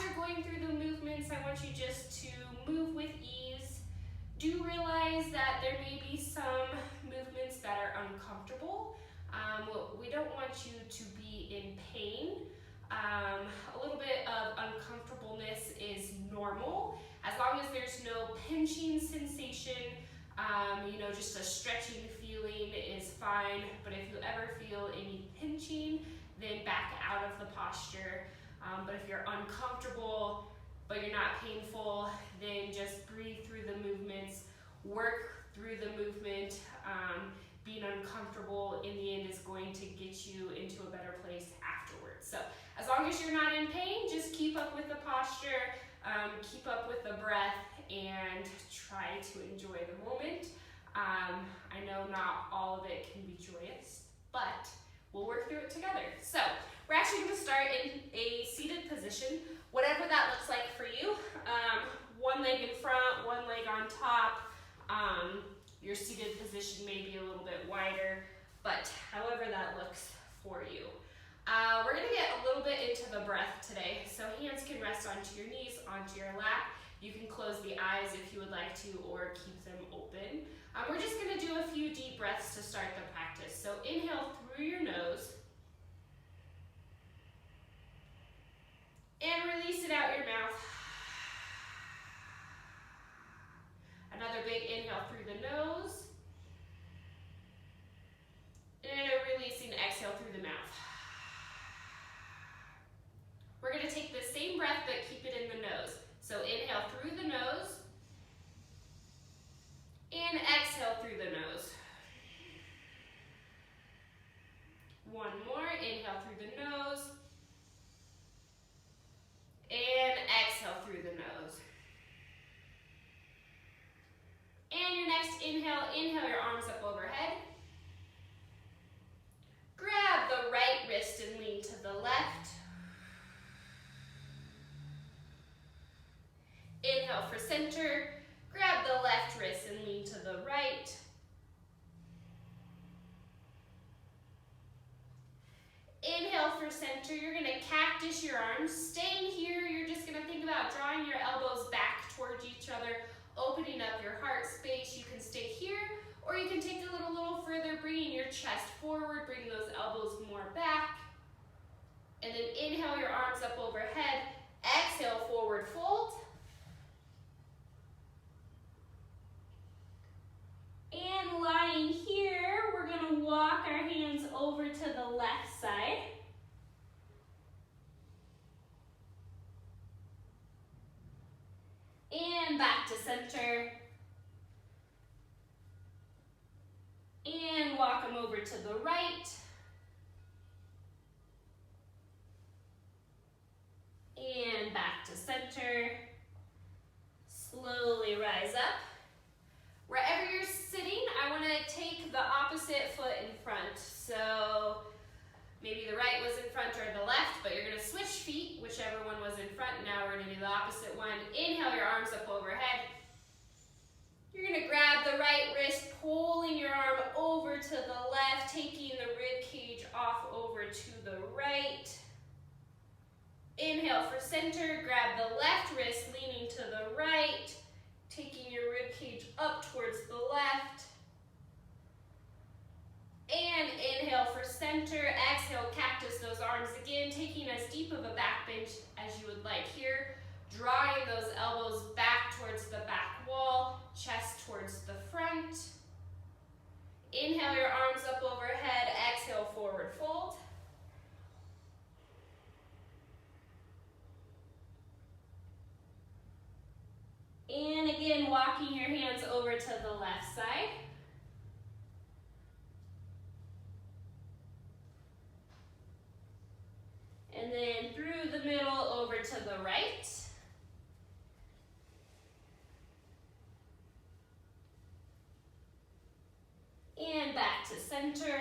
you're going through the movements, I want you just to move with ease. Do realize that there may be some movements that are uncomfortable. We don't want you to be in pain. A little bit of uncomfortableness is normal. As long as there's no pinching sensation, just a stretching feeling is fine. But if you ever feel any pinching, then back out of the posture. But if you're uncomfortable, but you're not painful, then just breathe through the movements, work through the movement. Being uncomfortable in the end is going to get you into a better place afterwards. So as long as you're not in pain, just keep up with the posture, keep up with the breath, and try to enjoy the moment. I know not all of it can be joyous, but we'll work through it together. So we're actually going to start in a seated position, whatever that looks like for you. One leg in front, one leg on top. Your seated position may be a little bit wider, but however that looks for you. We're going to get a little bit into the breath today. So hands can rest onto your knees, onto your lap. You can close the eyes if you would like to, or keep them open. We're just going to do a few deep breaths to start the practice. So inhale through your nose. And release it out your mouth. Another big inhale through the nose. And a releasing exhale through the mouth. We're going to take the same breath, but keep it in the nose. So inhale through the nose. And exhale through the nose. One more. Inhale through the nose. And exhale through the nose. And your next inhale your arms up overhead. Grab the right wrist and lean to the left. Inhale for center. Grab the left wrist and lean to the right. Inhale for center. You're going to cactus your arms. Staying here, you're just going to think about drawing your elbows back towards each other, opening up your heart space. You can stay here, or you can take it a little further, bringing your chest forward, bring those elbows more back. And then inhale your arms up overhead. Exhale, forward fold. And lying here, we're going to walk our hands over to the left side. And back to center. And walk them over to the right. And back to center. Slowly rise up. Wherever you're sitting, I want to take the opposite foot in front. So maybe the right was in front or the left, but you're going to switch feet, whichever one was in front. Now we're going to do the opposite one. Inhale your arms up overhead. You're going to grab the right wrist, pulling your arm over to the left, taking the rib cage off over to the right. Inhale for center, grab the left wrist, leaning to the right, taking your rib cage up towards the left. And inhale for center, exhale, cactus those arms again, taking as deep of a back bend as you would like here. Drawing those elbows back towards the back wall, chest towards the front. Inhale your arms up overhead, exhale, forward fold. And again, walking your hands over to the left side. And then through the middle over to the right. And back to center.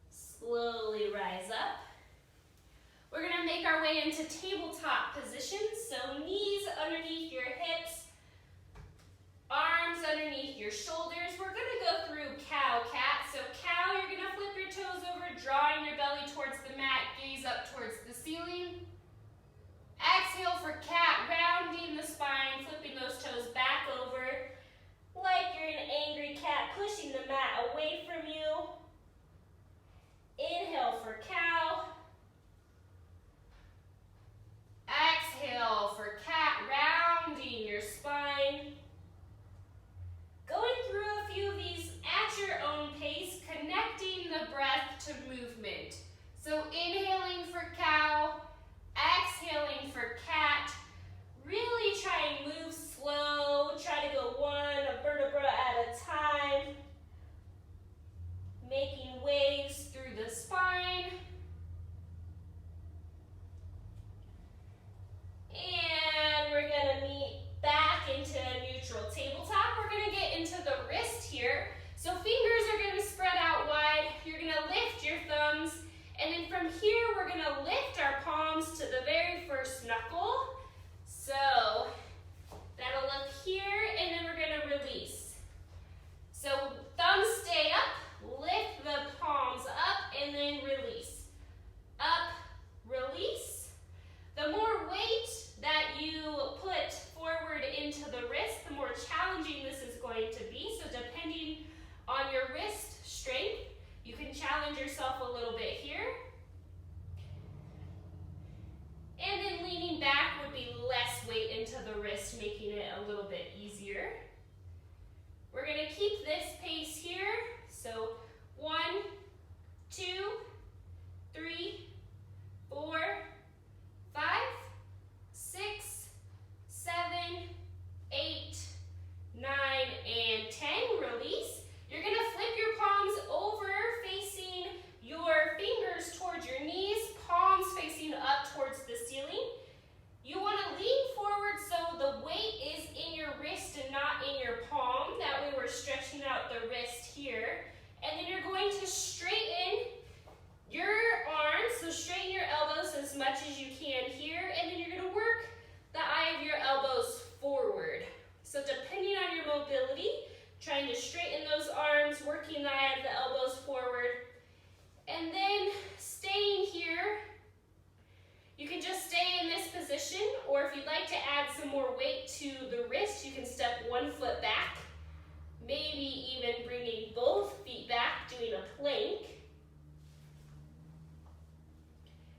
Slowly rise up. We're going to make our way into tabletop position. So knees underneath your hips, arms underneath your shoulders. We're going to go through cow-cat. So cow, you're going to flip your toes over Exhale for cat, rounding the spine, flipping those toes back over. Like you're an angry cat, pushing the mat away from you. Inhale for cow. Exhale for cat, rounding your spine. Going through a few of these at your own pace, connecting the breath to movement. So inhaling for cow, exhaling for cat. Really try and move slow. Try to go one vertebra at a time. Making waves through the spine. And we're gonna meet back into a neutral tabletop. We're gonna get into the wrist here. So fingers are gonna spread out wide. You're gonna lift your thumbs. And then from here, we're gonna lift our palms to the very first knuckle. So that'll look here, and then we're gonna release. So thumbs stay up, lift the palms up, and then release. Up, release. The more weight that you put forward into the wrist, the more challenging this is going to be. So depending on your wrist strength, you can challenge yourself a little bit here. And then leaning back would be less weight into the wrist, making it a little bit easier. We're gonna keep this pace here. So 1, 2, 3, 4, 5, 6, 7, 8, 9, and 10. Release. You're gonna flip your palms over, facing your fingers towards your knees, palms facing up towards the ceiling. You wanna lean forward so the weight is in your wrist and not in your palm. That way we're stretching out the wrist here. And then you're going to straighten your arms, so straighten your elbows as much as you can here, and then you're gonna work the eye of your elbows forward. So depending on your mobility, trying to straighten those arms, working the eye of the elbows forward, and then staying here. You can just stay in this position, or if you'd like to add some more weight to the wrist, you can step one foot back, maybe even bringing both feet back, doing a plank.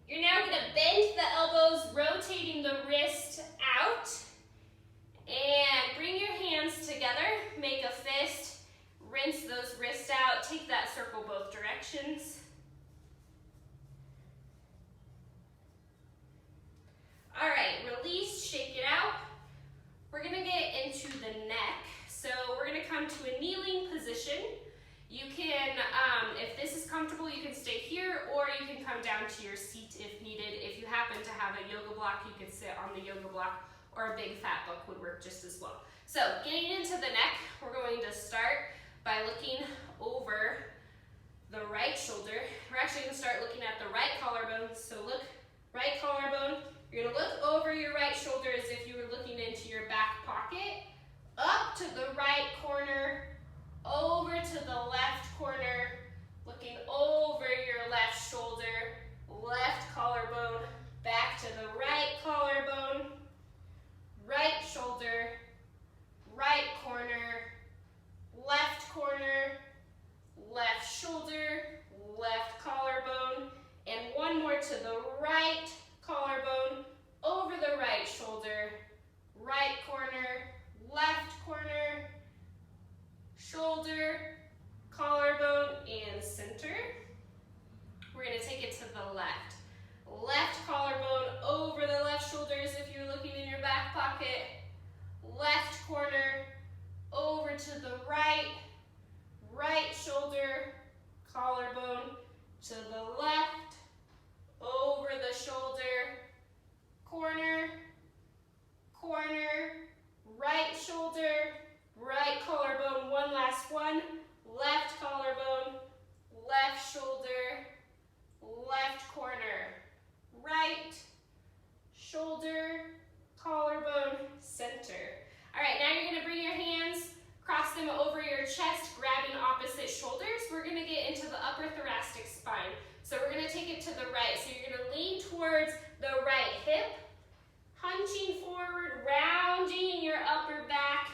You're now going to bend the elbows, rotating the wrist out, and bring your hands together, make a fist, rinse those wrists out, take that circle both directions. All right, release, shake it out. We're gonna get into the neck. So we're gonna come to a kneeling position. You can, if this is comfortable, you can stay here, or you can come down to your seat if needed. If you happen to have a yoga block, you could sit on the yoga block, or a big fat book would work just as well. So getting into the neck, we're going to start by looking over the right shoulder. We're actually gonna start looking at the right collarbone. So look, right collarbone. You're gonna look over your right shoulder as if you were looking into your back pocket, up to the right corner, over to the left corner, looking over your left shoulder, left collarbone, back to the right collarbone, right shoulder, right corner, left corner, left shoulder, left collarbone, and one more to the right collarbone, over the right shoulder, right corner, left corner, shoulder, collarbone, and center. We're going to take it to the left. Left collarbone over the left shoulder as if you're looking in your back pocket. Left corner over to the right. Right shoulder, collarbone to the left. Over the shoulder, corner, corner, right shoulder, right collarbone, one last one, left collarbone, left shoulder, left corner, right shoulder, collarbone, center. All right, now you're gonna bring your hands, cross them over your chest, grabbing opposite shoulders. We're gonna get into the upper thoracic spine. So we're gonna take it to the right. So you're gonna lean towards the right hip, hunching forward, rounding your upper back,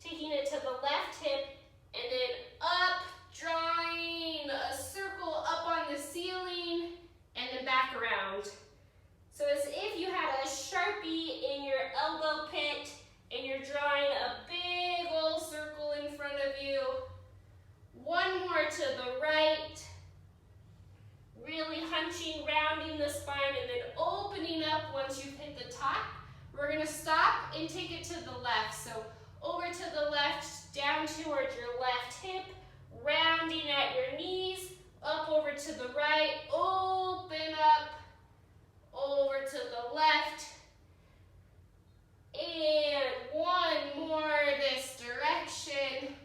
taking it to the left hip, and then up, drawing a circle up on the ceiling, and then back around. So as if you had a Sharpie in your elbow pit, and you're drawing a big old circle in front of you. One more to the right. Really hunching, rounding the spine, and then opening up once you've hit the top. We're gonna stop and take it to the left. So over to the left, down towards your left hip, rounding at your knees, up over to the right, open up, over to the left, and one more this direction,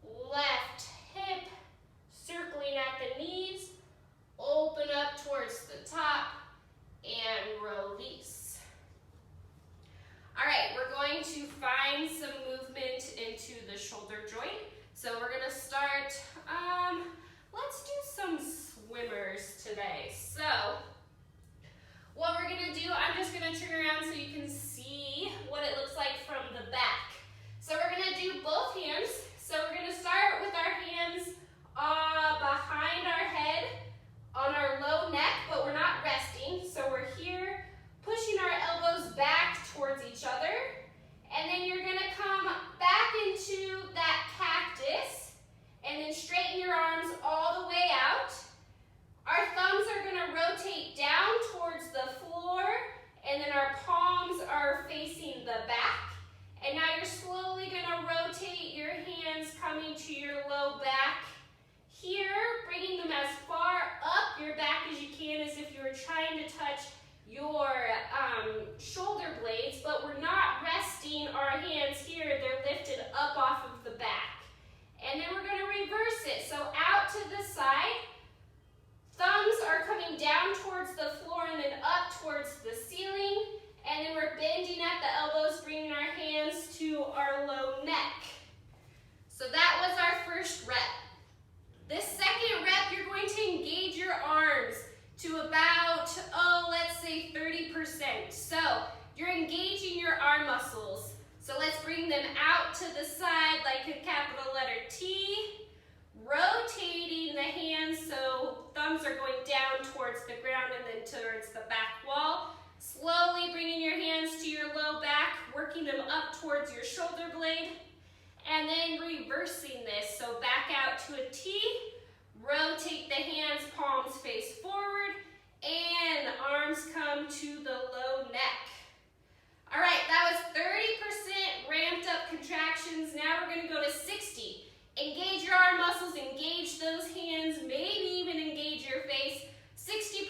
left hip, circling at the knees, open up towards the top, and release. All right, we're going to find some movement into the shoulder joint. So we're gonna start, let's do some swimmers today. So what we're gonna do, I'm just gonna turn around so you can see what it looks like from the back. So we're gonna do both hands. So we're gonna start with our hands behind our head on our low neck, but we're not resting. So we're here, pushing our elbows back towards each other. And then you're gonna come back into that cactus and then straighten your arms all the way out. Our thumbs are gonna rotate down towards the floor, and then our palms are facing the back. And now you're slowly gonna rotate your hands coming to your low back. Here, bringing them as far up your back as you can, as if you were trying to touch your shoulder blades, but we're not resting our hands here. They're lifted up off of the back. And then we're gonna reverse it. So out to the side, thumbs are coming down towards the floor and then up towards the ceiling. And then we're bending at the elbows, bringing our hands to our low neck. So that was our first rep. This second rep, you're going to engage your arms to about, let's say 30%. So you're engaging your arm muscles. So let's bring them out to the side like a capital letter T. Rotating the hands so thumbs are going down towards the ground and then towards the back wall. Slowly bringing your hands to your low back, working them up towards your shoulder blade, and then reversing this. So back out to a T, rotate the hands, palms face forward, and arms come to the low neck. All right, that was 30% ramped up contractions. Now we're gonna go to 60. Engage your arm muscles, engage those hands, maybe even engage your face. 60%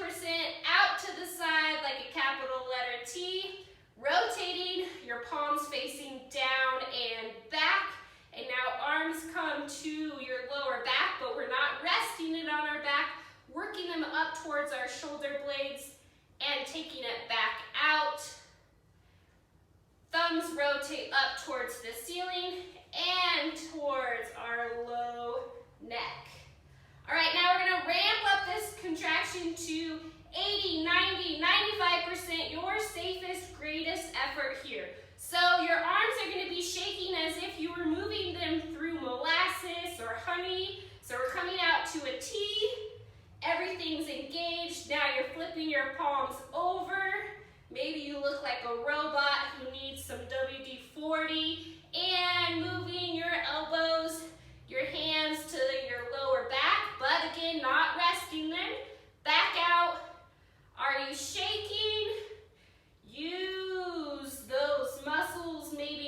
out to the side like a capital letter T, rotating your palms facing down and back. And now arms come to your lower back, but we're not resting it on our back, working them up towards our shoulder blades and taking it back out. Thumbs rotate up towards the ceiling and towards our low neck. All right, now we're gonna ramp up this contraction to 80, 90, 95%, your safest, greatest effort here. So your arms are gonna be shaking as if you were moving them through molasses or honey. So we're coming out to a T, everything's engaged. Now you're flipping your palms over. Maybe you look like a robot who needs some WD-40, and moving your elbows, your hands to your lower back, but again, not resting them. Back out. Are you shaking? Use those muscles maybe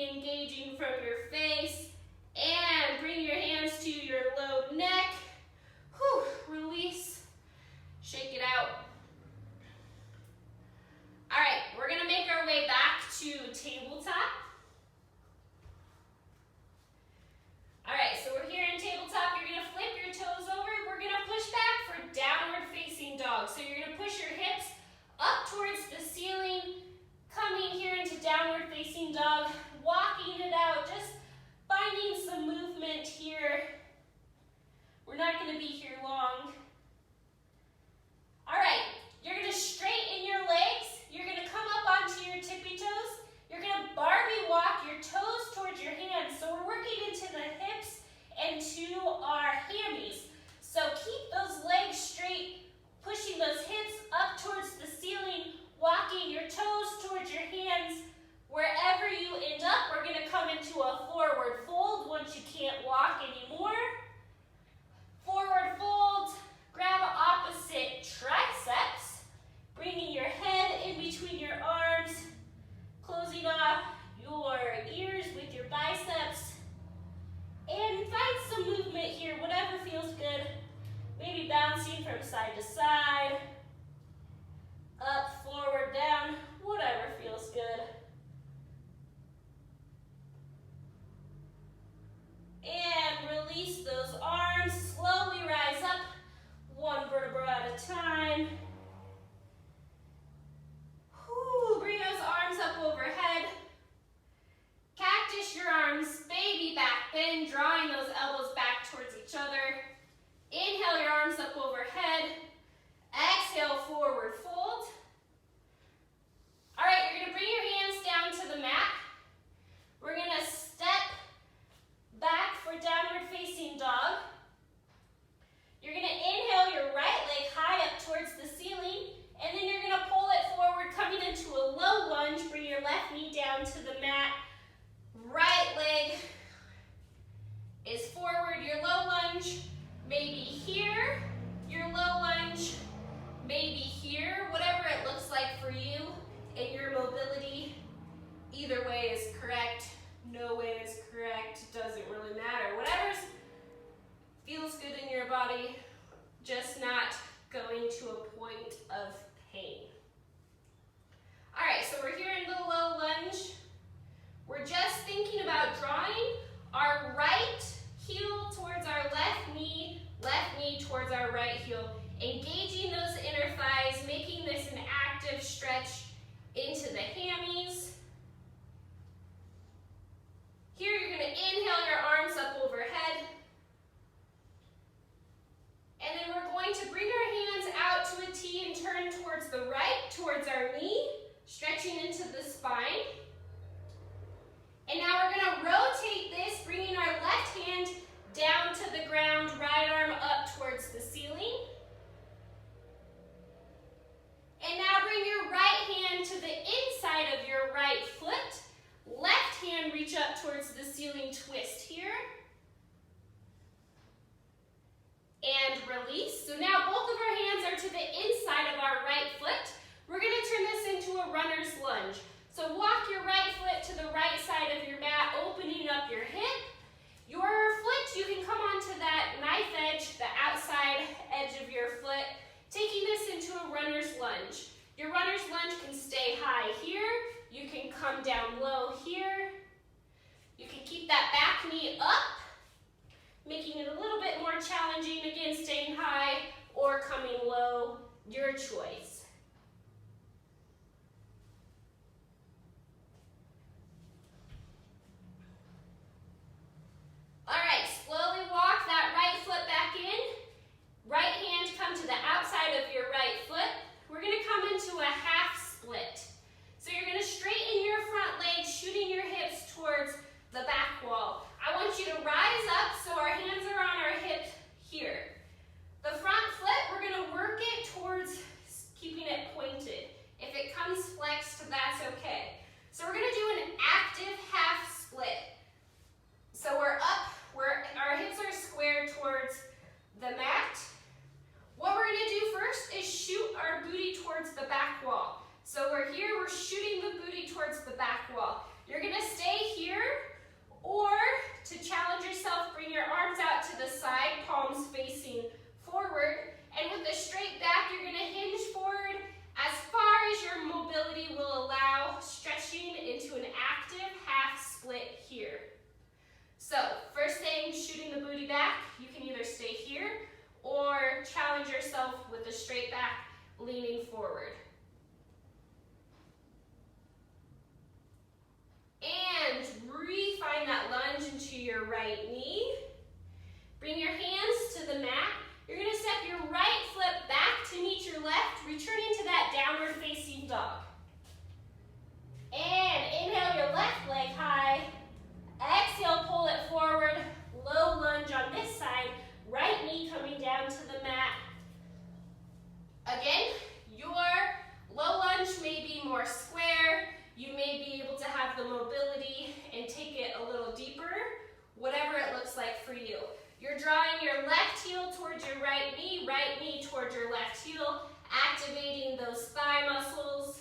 release those arms. Slowly rise up, one vertebra at a time. Bring those arms up overhead. Cactus your arms, baby back bend, drawing those elbows back towards each other. Inhale your arms up overhead. Exhale, forward fold. All right, you're gonna bring your hands down to the mat. We're gonna step back for downward facing dog. You're gonna inhale your right leg high up towards the ceiling, and then you're gonna pull it forward, coming into a low lunge. Bring your left knee down to the mat. Right leg is forward. Your low lunge may be here. Your low lunge may be here. Whatever it looks like for you and your mobility, either way is correct. No way is correct. Doesn't really matter. Whatever feels good in your body, just not going to a point of pain. All right, so we're here in the low lunge. We're just thinking about drawing our right heel towards our left knee towards our right heel, engaging those inner thighs, making this an active stretch into the hammies. Here you're gonna inhale your arms up overhead. And then we're going to bring our hands out to a T and turn towards the right, towards our knee, stretching into the spine. And now we're gonna rotate this, bringing our left hand down to the ground, right arm up towards the ceiling. And now bring your right hand to the inside of your right foot. Left hand reach up towards the ceiling, twist here. And release. So now both of our hands are to the inside of our right foot. We're gonna turn this into a runner's lunge. So walk your right foot to the right side of your mat, opening up your hip. Your foot, you can come onto that knife edge, the outside edge of your foot, taking this into a runner's lunge. Your runner's lunge can stay high here. You can come down low here. You can keep that back knee up, making it a little bit more challenging, again, staying high or coming low, your choice. All right, slowly walk that right foot back in. Right hand come to the outside of your right foot. We're gonna come into a half split. So you're gonna straighten your front leg, shooting your hips towards the back wall. I want you to rise up so our hands are on our hips here. The front foot, we're gonna work it towards keeping it pointed. If it comes flexed, that's okay. So we're gonna do an active half split. So we're up, our hips are squared towards the mat. What we're gonna do first is shoot our booty towards the back wall. So we're here, we're shooting the booty towards the back wall. You're gonna stay here, or to challenge yourself, bring your arms out to the side, palms facing forward, and with a straight back, you're gonna hinge forward as far as your mobility will allow, stretching into an active half split here. So, first thing, shooting the booty back, you can either stay here or challenge yourself with a straight back, leaning forward. And refine that lunge into your right knee. Bring your hands to the mat. You're gonna step your right foot back to meet your left, returning to that downward facing dog. And inhale your left leg high. Exhale, pull it forward. Low lunge on this side. Right knee coming down to the mat. Again, your low lunge may be more square. You may be able to have the mobility and take it a little deeper, whatever it looks like for you. You're drawing your left heel towards your right knee towards your left heel, activating those thigh muscles.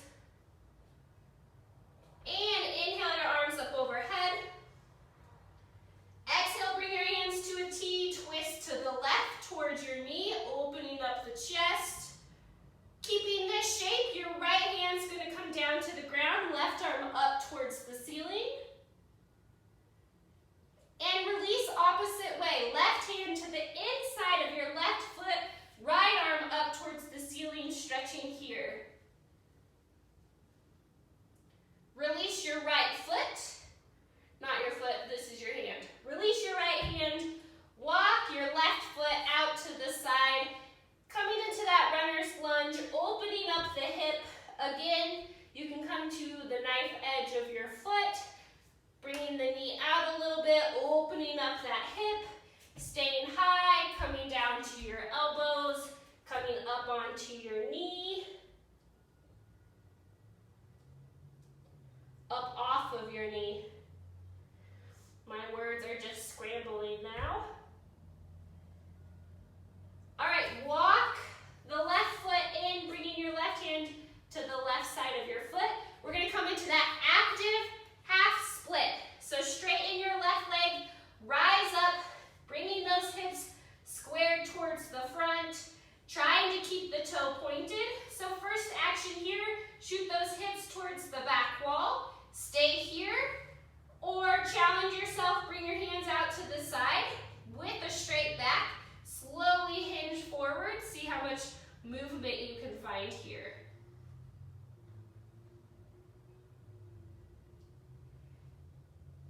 And inhale your arms up overhead. Exhale, bring your hands to a T, twist to the left towards your knee, opening up the chest. Keeping this shape, your right hand's gonna come down to the ground, left arm up towards the ceiling. And release opposite way. Left into the inside of your left foot, right arm up towards the ceiling, stretching here. Release your right foot, not your foot, this is your hand. Release your right hand, walk your left foot out to the side, coming into that runner's lunge, opening up the hip. Again, you can come to the knife edge of your foot, bringing the knee out a little bit, opening up that hip, staying high, coming down to your elbows, coming up onto your knee, up off of your knee. My words are just scrambling now. All right, walk the left foot in, bringing your left hand to the left side of your foot. We're gonna come into that active half split. So straighten your left leg, rise up, bringing those hips squared towards the front, trying to keep the toe pointed. So first action here, shoot those hips towards the back wall, stay here, or challenge yourself, bring your hands out to the side with a straight back, slowly hinge forward, see how much movement you can find here.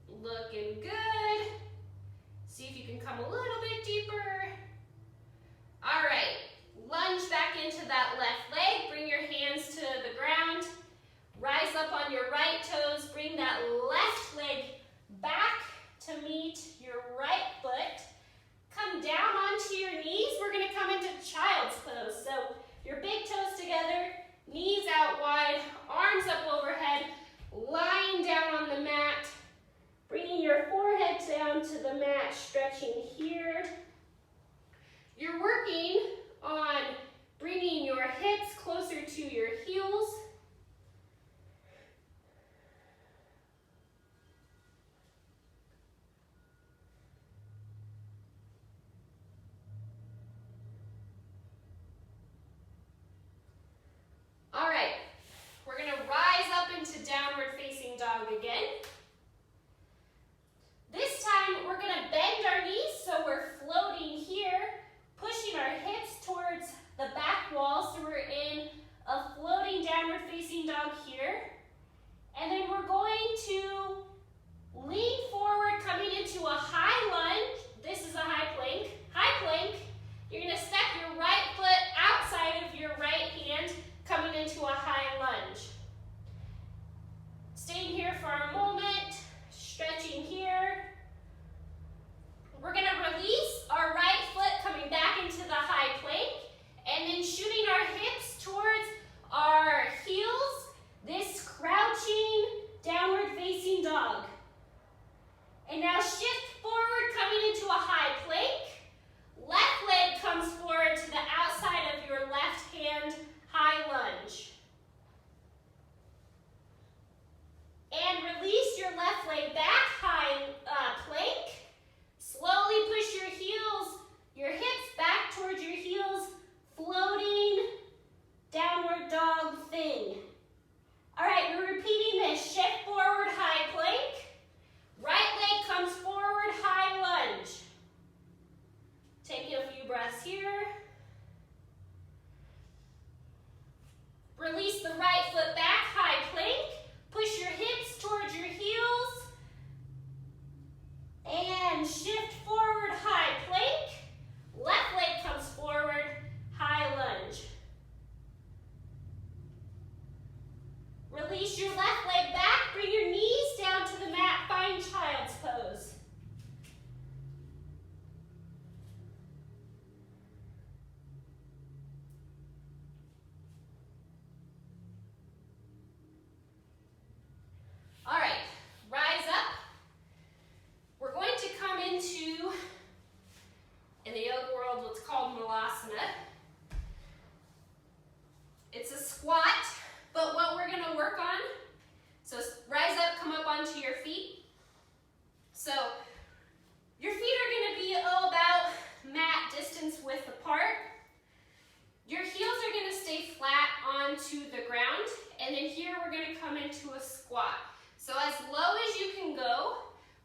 Looking good. See if you can come a little bit deeper. All right, lunge back into that left leg, bring your hands to the ground, rise up on your right toes, bring that left leg back to meet your right foot. Come down onto your knees. We're gonna come into child's pose. So your big toes together, knees out wide, arms up overhead, lying down on the mat, bringing your forehead down to the mat, stretching here. You're working on bringing your hips closer to your heels. All right, we're gonna rise up into downward facing dog again. This time, we're gonna bend our knees so we're floating here, pushing our hips towards the back wall so we're in a floating downward facing dog here. And then we're going to lean forward, coming into a high lunge. This is a high plank. High plank, you're gonna step your right foot outside of your right hand, coming into a high lunge. Staying here for a moment, stretching here. We're gonna release our right foot coming back into the high plank and then shooting our hips towards our heels, this crouching downward facing dog. And now shift forward, coming into a high plank. Left leg comes forward to the outside of your left hand, high lunge. And release your left leg back, high plank. Slowly push your heels, your hips back towards your heels, floating downward dog thing. All right, we're repeating this. Shift forward, high plank. Right leg comes forward, high lunge. Taking a few breaths here. Release the right foot back, high plank. Push your hips towards your heels. And shift forward, high plank. Left leg comes forward, high lunge. Release your left leg back, bring your knees down to the mat, find child's pose. All right, rise up. We're going to come into, in the yoga world, what's called Malasana. It's a squat, but what we're gonna work on, so rise up, come up onto your feet. So your feet are gonna be about mat distance width apart. Your heels are gonna stay flat onto the ground, and then here we're gonna come into a squat. So as low as you can go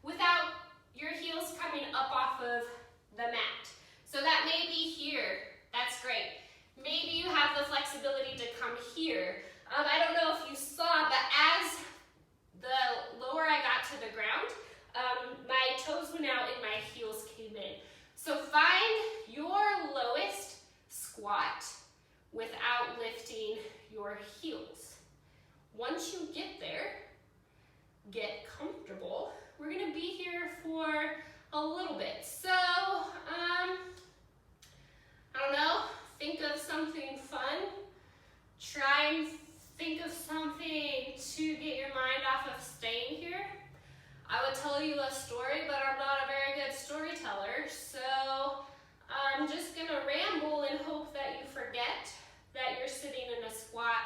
without your heels coming up off of the mat. So that may be here. That's great. Maybe you have the flexibility to come here. I don't know if you saw, but as the lower I got to the ground, my toes went out and my heels came in. So find your lowest squat without lifting your heels. Once you get there, get comfortable. We're gonna be here for a little bit. So, I don't know, think of something fun. Try and think of something to get your mind off of staying here. I would tell you a story, but I'm not a very good storyteller, so I'm just gonna ramble and hope that you forget that you're sitting in a squat.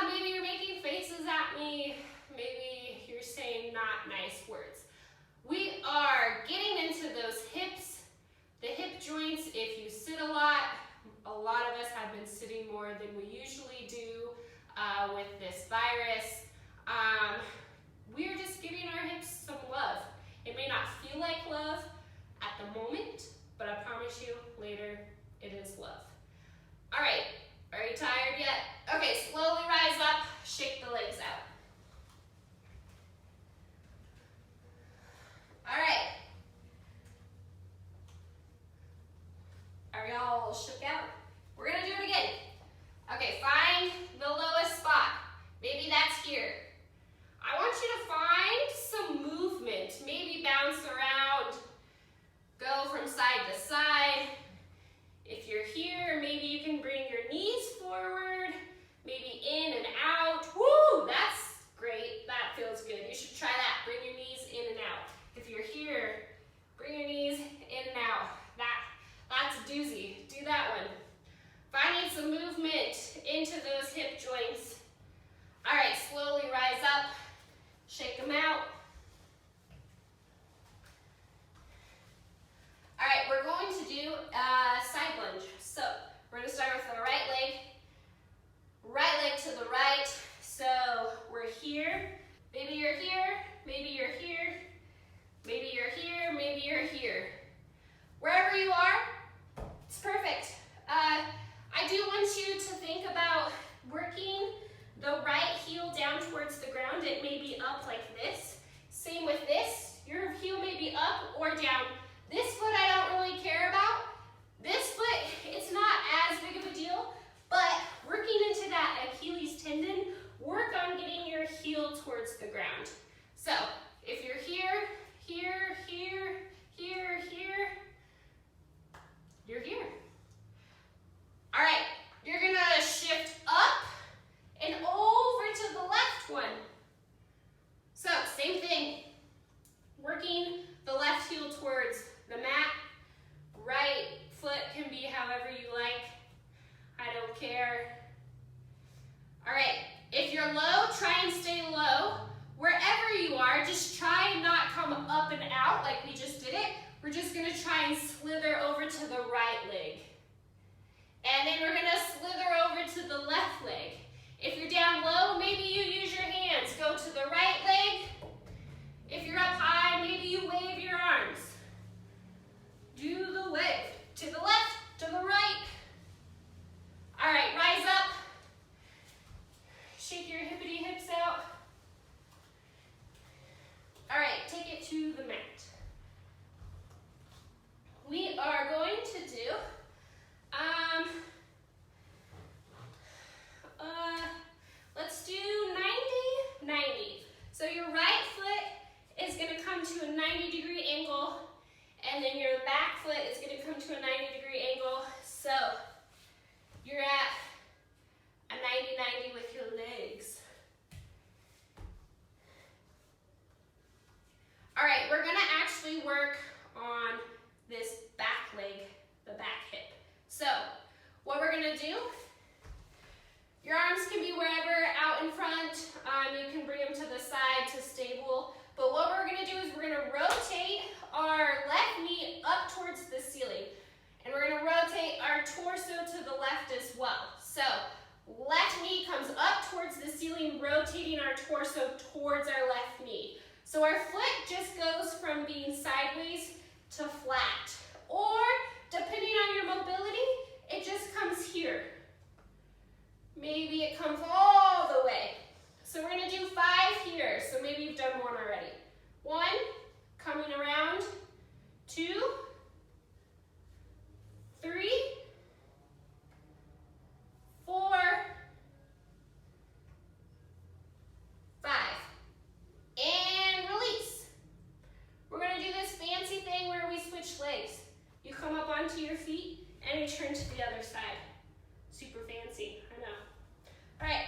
Maybe you're making faces at me, maybe you're saying not nice words. We are getting into those hips, the hip joints. If you sit a lot of us have been sitting more than we usually do with this virus. We're just giving our hips some love. It may not feel like love at the moment, but I promise you later it is love. All right, are you tired yet? Okay, slowly rise up, shake the legs out. All right. Are y'all shook out? We're gonna do it again. Okay, find the lowest spot. Maybe that's here. I want you to find some movement. Maybe bounce around, go from side to side. If you're here, maybe you can bring your knees forward, maybe in and out. Woo, that's great. That feels good. You should try that. Bring your knees in and out. If you're here, bring your knees in and out. That's a doozy. Do that one. Finding some movement into those hip joints. All right, slowly rise up. Shake them out. All right, we're going to do a side lunge. So we're gonna start with the right leg to the right. So we're here. Maybe you're here, maybe you're here, maybe you're here, maybe you're here. Wherever you are, it's perfect. I do want you to think about working the right heel down towards the ground. It may be up like this. Same with this. Your heel may be up or down. This foot I don't really care about. This foot, it's not as big of a deal, but working into that Achilles tendon, work on getting your heel towards the ground. So if you're here, here, here, here, here, you're here. All right, you're gonna shift up and over to the left one. So same thing, working the left heel towards the mat. Right foot can be however you like. I don't care. All right, if you're low, try and stay low. Wherever you are, just try and not come up and out like we just did it. We're just gonna try and slither over to the right leg. And then we're gonna slither over to the left leg. If you're down low, maybe you use your hands. Go to the right leg. If you're up high, maybe you wave your arms. Do the wave. To the left, to the right. All right, rise up. Shake your hippity hips out. All right, take it to the mat. We are going to do, let's do 90, 90. So your right foot is gonna come to a 90-degree angle, and then your back foot is gonna come to a 90-degree angle. So you're at a 90-90 with your legs. All right, we're gonna actually work on this back leg, the back hip. So what we're gonna do, your arms can be wherever out in front. You can bring them to the side to stable. But what we're gonna do is we're gonna rotate our left knee up towards the ceiling. And we're gonna rotate our torso to the left as well. So left knee comes up towards the ceiling, rotating our torso towards our left knee. So our foot just goes from being sideways to flat. Or turn to the other side. Super fancy, I know. All right,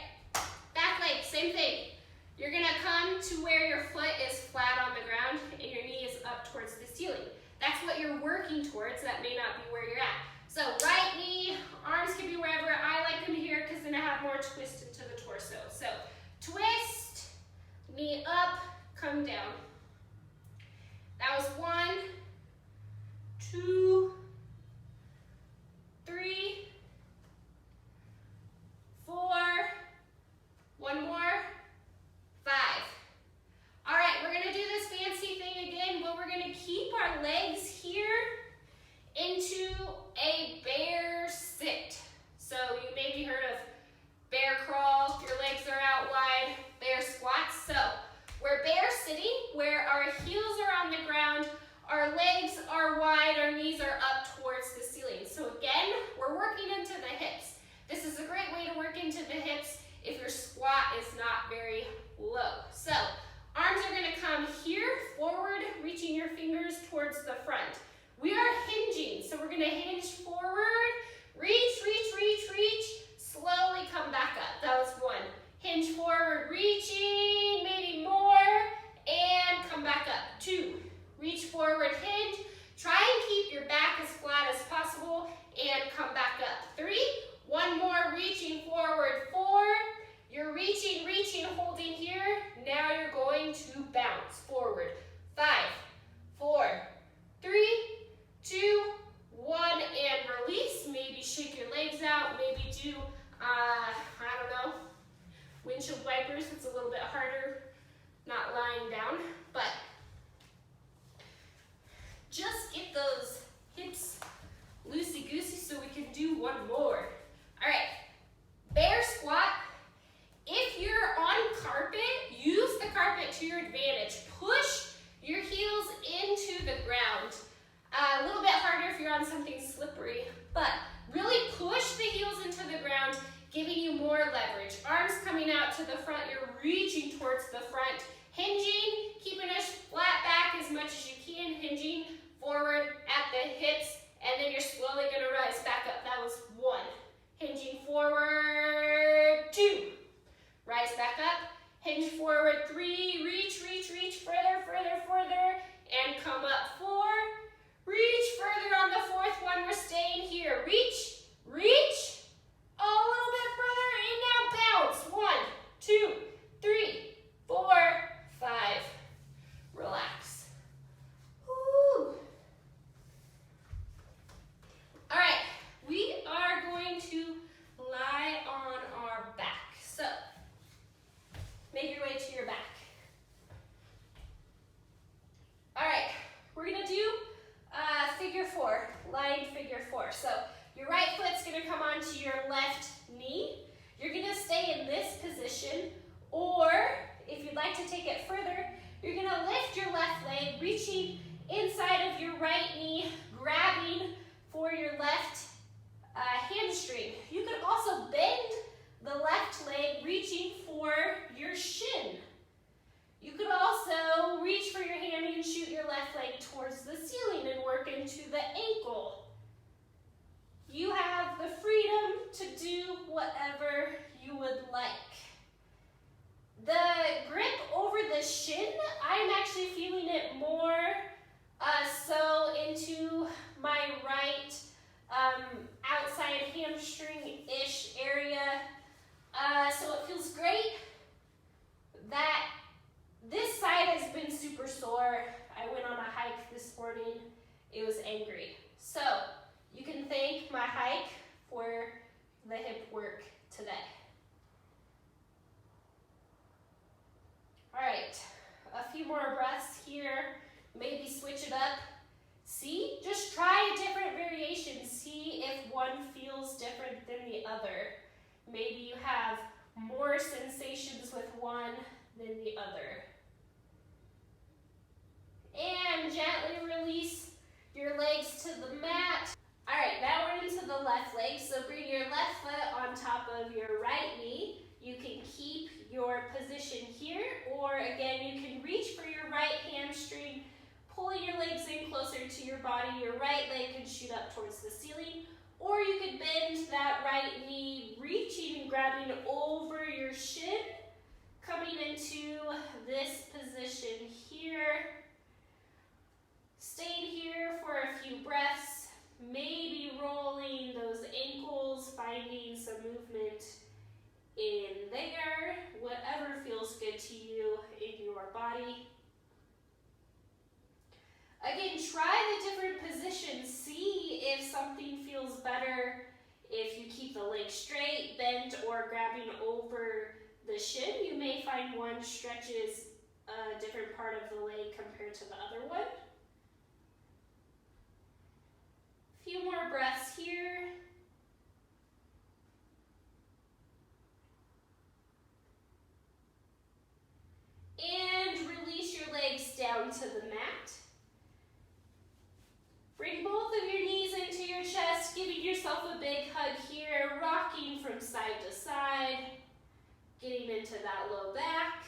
back leg, same thing. You're gonna come to where your foot is flat on the ground and your knee is up towards the ceiling. That's what you're working towards. That may not be where you're at. So right knee, arms can be wherever. I like them here because then I have more twist into the torso. So twist, knee up, come down. That was 1, 2, 3, 4, one more, 5. All right, we're gonna do this fancy thing again, but we're gonna keep our legs here into a bear sit. So you maybe heard of bear crawl, your legs are out wide, bear squats. So we're bear sitting, where our heels are on the ground, our legs are wide, our knees are up towards the ceiling. So again, we're working into the hips. This is a great way to work into the hips if your squat is not very low. So arms are gonna come here, forward, reaching your fingers towards the front. We are hinging, so we're gonna hinge forward, reach, reach, reach, reach, slowly come back up. That was 1. Hinge forward, reaching, maybe more, and come back up. 2, reach forward, hinge. Try and keep your back as flat as possible and come back up. 3, one more, reaching forward, 4. You're reaching, reaching, holding here. Now you're going to bounce forward. 5, 4, 3, 2, 1, and release. Maybe shake your legs out. Maybe do, I don't know, windshield wipers. It's a little bit harder not lying down, but just get those hips loosey-goosey so we can do one more. All right, bear squat. If you're on carpet, use the carpet to your advantage. Push your heels into the ground. A little bit harder if you're on something slippery, but really push the heels into the ground, giving you more leverage. Arms coming out to the front, you're reaching towards the front. Hinging, keeping a flat back as much as you can, hinging forward at the hips, and then you're slowly gonna rise back up. That was 1. Hinging forward, 2. Rise back up, hinge forward, 3, reach, reach, reach, further, further, further, and come up, 4. Reach further on the 4th one, we're staying here. Reach, reach, a little bit further, and now bounce. 1, 2, 3, 4, 5. Relax. Woo. All right, we are going to lie on our back. So, make your way to your back. All right, we're gonna do figure 4, lying figure 4. So your right foot's gonna come onto your left knee. You're gonna stay in this position, or if you'd like to take it further, you're gonna lift your left leg, reaching inside of your right knee, grabbing for your left hamstring. You could also bend the left leg, reaching for your shin. You could also reach for your hand and shoot your left leg towards the ceiling and work into the ankle. You have the freedom to do whatever you would like. The grip over the shin, I'm actually feeling it more so into my right outside hamstring-ish area. So it feels great. That this side has been super sore. I went on a hike this morning. It was angry. So you can thank my hike for the hip work today. All right, a few more breaths here. Maybe switch it up. See, just try a different variation. See if one feels different than the other. Maybe you have more sensations with one than the other. And gently release your legs to the mat. All right, now we're into the left leg. So bring your left foot on top of your right knee. You can keep your position here, or again, you can reach for your right hamstring, pulling your legs in closer to your body. Your right leg can shoot up towards the ceiling, Or you could bend that right knee, reaching and grabbing over your shin, coming into this position here. Staying here for a few breaths, maybe rolling those ankles, finding some movement in there, whatever feels good to you in your body. Again, try the different positions. See if something feels better if you keep the leg straight, bent, or grabbing over the shin. You may find one stretches a different part of the leg compared to the other one. A few more breaths here. And release your legs down to the mat. Bring both of your knees into your chest, giving yourself a big hug here, rocking from side to side, getting into that low back.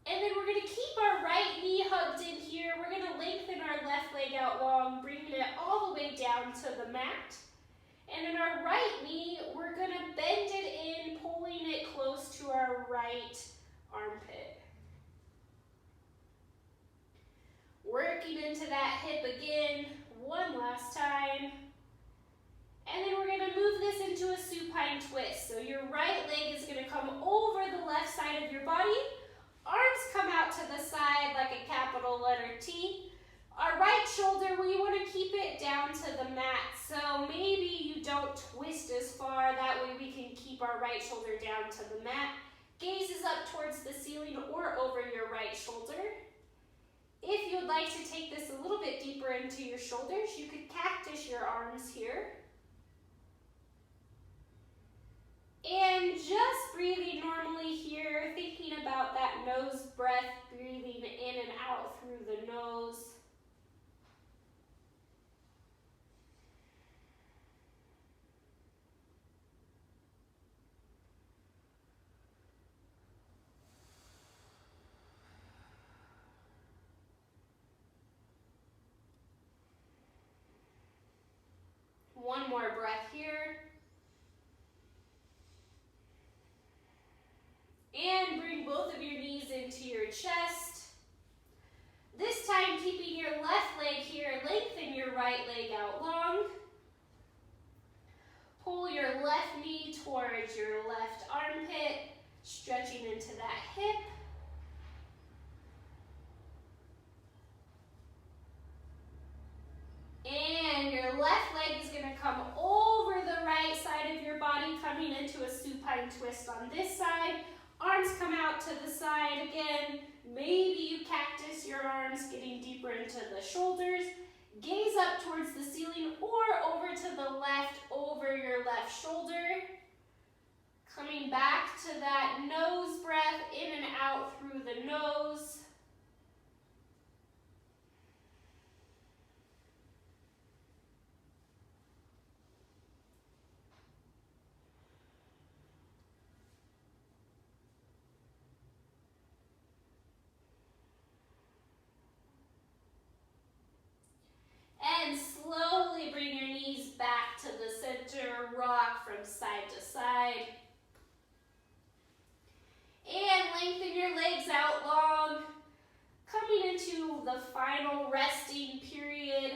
And then we're going to keep our right knee hugged in here. We're going to lengthen our left leg out long, bringing it all the way down to the mat. And in our right knee, we're going to bend it in, pulling it close to our right armpit. Working into that hip again, one last time. And then we're going to move this into a supine twist. So your right leg is going to come over the left side of your body. Arms come out to the side like a capital letter T. Our right shoulder, we want to keep it down to the mat. So maybe you don't twist as far. That way we can keep our right shoulder down to the mat. Gaze is up towards the ceiling or over your right shoulder. If you'd like to take this a little bit deeper into your shoulders, you could cactus your arms here. And just breathing normally here, thinking about that nose breath, breathing in and out through the nose. One more breath here. And bring both of your knees into your chest. This time, keeping your left leg here, lengthen your right leg out long. Pull your left knee towards your left armpit, stretching into that hip. And your left leg is going to come over the right side of your body, coming into a supine twist on this side. Arms come out to the side again. Maybe you cactus your arms, getting deeper into the shoulders. Gaze up towards the ceiling or over to the left, over your left shoulder. Coming back to that nose breath, in and out through the nose. And slowly bring your knees back to the center, rock from side to side. And lengthen your legs out long, coming into the final resting period.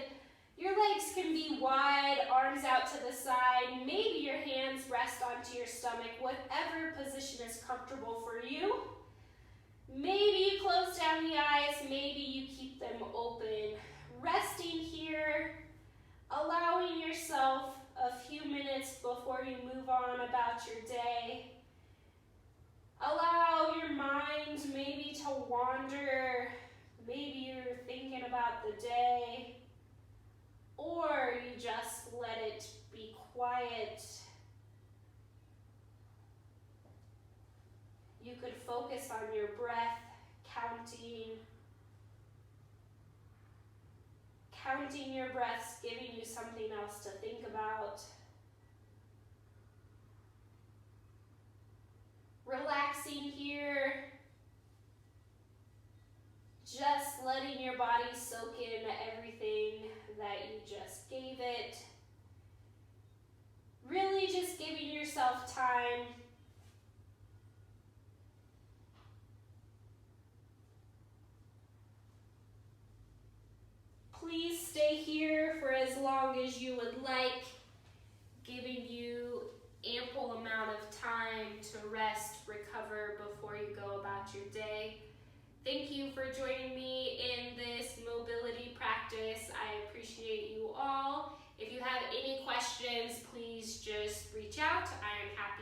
Your legs can be wide, arms out to the side. Maybe your hands rest onto your stomach, whatever position is comfortable for you. Maybe you close down the eyes, maybe you keep them open. Resting here, allowing yourself a few minutes before you move on about your day. Allow your mind maybe to wander. Maybe you're thinking about the day, or you just let it be quiet. You could focus on your breath, counting your breaths, giving you something else to think about. Relaxing here, just letting your body soak in everything that you just gave really just giving yourself time. Please stay here for as long as you would like, giving you ample amount of time to rest, recover before you go about your day. Thank you for joining me in this mobility practice. I appreciate you all. If you have any questions, please just reach out. I am happy